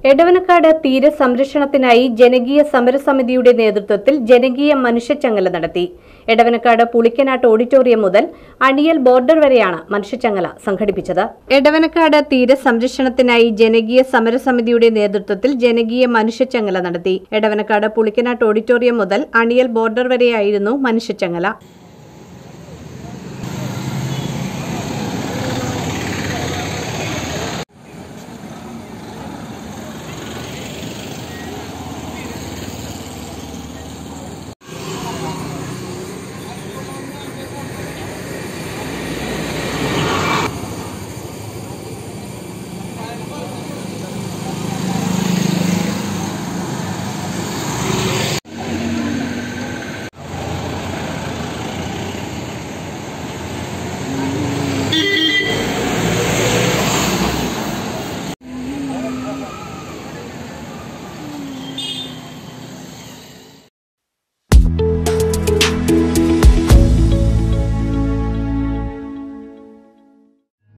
എടവനക്കാട് തീര സംരക്ഷണത്തിനായി ജനകീയ സമരസമിതിയുടെ നേതൃത്വത്തിൽ ജനകീയ മനുഷ്യച്ചങ്ങല നടത്തി. എടവനക്കാട് പുളിക്കനാട്ട് ഓഡിറ്റോറിയം മുതൽ അണിയൽ ബോർഡർ വരെയാണ് മനുഷ്യച്ചങ്ങല സംഘടിപ്പിച്ചത്. എടവനക്കാട് തീര സംരക്ഷണത്തിനായി ജനകീയ സമരസമിതിയുടെ നേതൃത്വത്തിൽ ജനകീയ മനുഷ്യച്ചങ്ങല നടത്തി. എടവനക്കാട് പുളിക്കനാട്ട് ഓഡിറ്റോറിയം മുതൽ അണിയൽ ബോർഡർ വരെയായിരുന്നു മനുഷ്യച്ചങ്ങല.